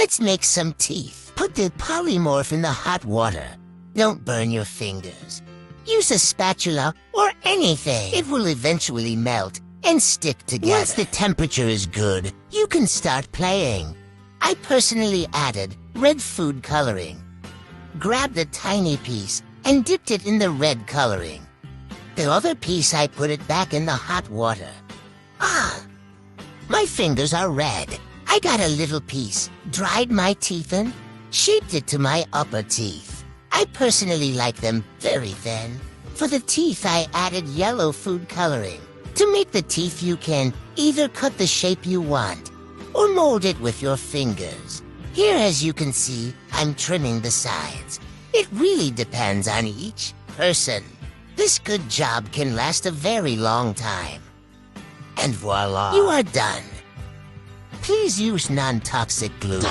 Let's make some teeth. Put the polymorph in the hot water. Don't burn your fingers. Use a spatula or anything. It will eventually melt and stick together. Once the temperature is good, you can start playing. I personally added red food coloring. Grabbed a tiny piece and dipped it in the red coloring. The other piece I put it back in the hot water. Ah! My fingers are red. I got a little piece, dried my teeth in, shaped it to my upper teeth. I personally like them very thin. For the teeth, I added yellow food coloring. To make the teeth, you can either cut the shape you want or mold it with your fingers. Here, as you can see, I'm trimming the sides. It really depends on each person. This good job can last a very long time. And voila! You are done. Please use non-toxic glue.